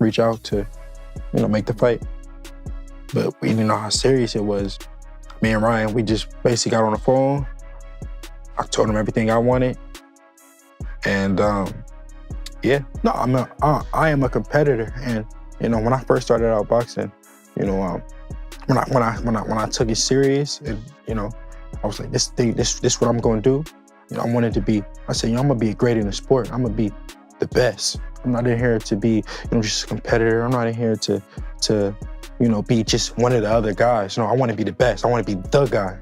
reach out to, make the fight. But we didn't know how serious it was. Me and Ryan, we just basically got on the phone. I told him everything I wanted. And yeah, no, I am a competitor. And, when I first started out boxing, when I took it serious and, I was like, this what I'm going to do. I wanted to be, I said, I'm going to be great in the sport. I'm going to be the best. I'm not in here to be, just a competitor. I'm not in here to be just one of the other guys. No, I want to be the best. I want to be the guy.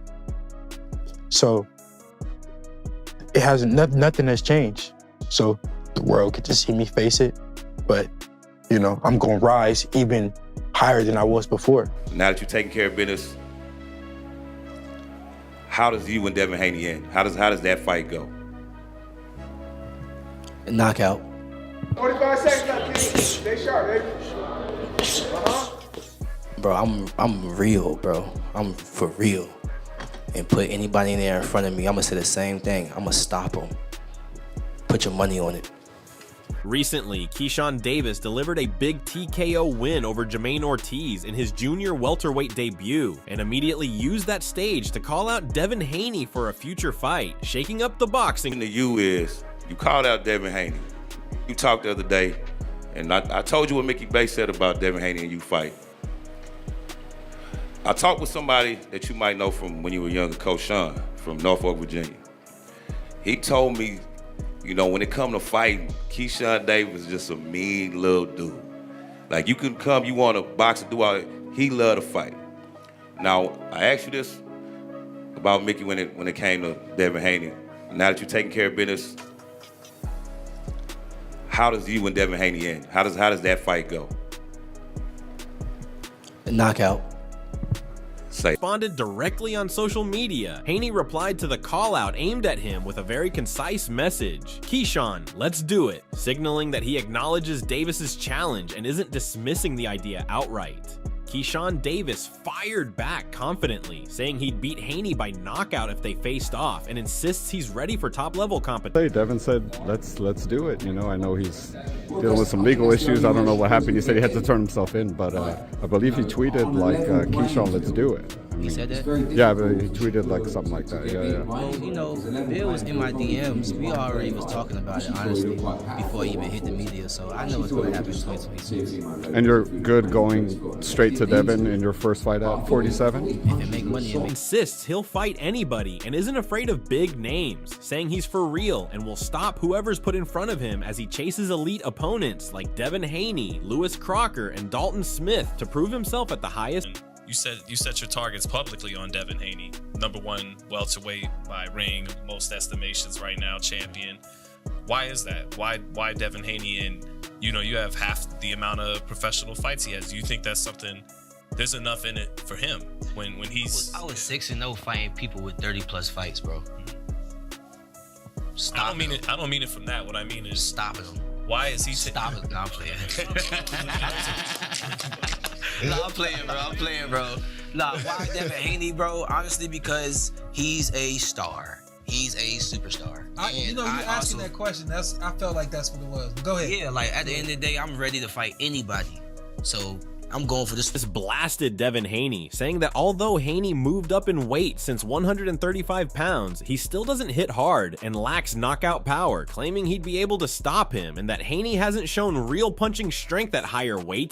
So it hasn't, nothing has changed. So the world could just see me face it. But, I'm going to rise even higher than I was before. Now that you're taking care of business, how does you and Devin Haney end? How does that fight go? A knockout. 45 seconds left, Keys. Stay sharp, baby. Bro, I'm real, bro. I'm for real. And put anybody in there in front of me, I'm gonna say the same thing. I'm gonna stop them. Put your money on it. Recently, Keyshawn Davis delivered a big TKO win over Jermaine Ortiz in his junior welterweight debut, and immediately used that stage to call out Devin Haney for a future fight, shaking up the boxing. The you is, you called out Devin Haney. You talked the other day, and I told you what Mickey Bay said about Devin Haney and you fight. I talked with somebody that you might know from when you were younger, Coach Sean from Norfolk, Virginia. He told me, when it come to fighting, Keyshawn Davis is just a mean little dude. Like, you can come, you want to box and do all that. He love to fight. Now, I asked you this about Mickey when it came to Devin Haney. Now that you're taking care of business, how does you and Devin Haney end? How does that fight go? A knockout. Responded directly on social media. Haney replied to the call out aimed at him with a very concise message. Keyshawn, let's do it, signaling that he acknowledges Davis's challenge and isn't dismissing the idea outright. Keyshawn Davis fired back confidently, saying he'd beat Haney by knockout if they faced off, and insists he's ready for top-level competition. Devin said, let's do it. I know he's dealing with some legal issues. I don't know what happened. He said he had to turn himself in, but I believe he tweeted like, Keyshawn, let's do it. He said that? Yeah, but he tweeted like something like that. Yeah. Well, Bill was in my DMs. We already was talking about it, honestly, before he even hit the media. So I know it's going to happen in 2022. And you're good going straight to Devin in your first fight at 47? If it make money, insists he'll fight anybody and isn't afraid of big names, saying he's for real and will stop whoever's put in front of him as he chases elite opponents like Devin Haney, Lewis Crocker, and Dalton Smith to prove himself at the highest. You set your targets publicly on Devin Haney, #1 welterweight by ring, most estimations right now, champion. Why is that? Why Devin Haney? And you have half the amount of professional fights he has. Do you think that's something? There's enough in it for him when he's. I was 6-0 fighting people with 30+ fights, bro. I don't mean it from that. What I mean is stopping him. Why is he stopping? No, I'm playing. I'm playing, bro. Nah, why Devin Haney, bro? Honestly, because he's a star. He's a superstar. You asking that question, I felt like that's what it was. Go ahead. Yeah, like at the end of the day, I'm ready to fight anybody. So I'm going for this. This blasted Devin Haney, saying that although Haney moved up in weight since 135 pounds, he still doesn't hit hard and lacks knockout power, claiming he'd be able to stop him and that Haney hasn't shown real punching strength at higher weight.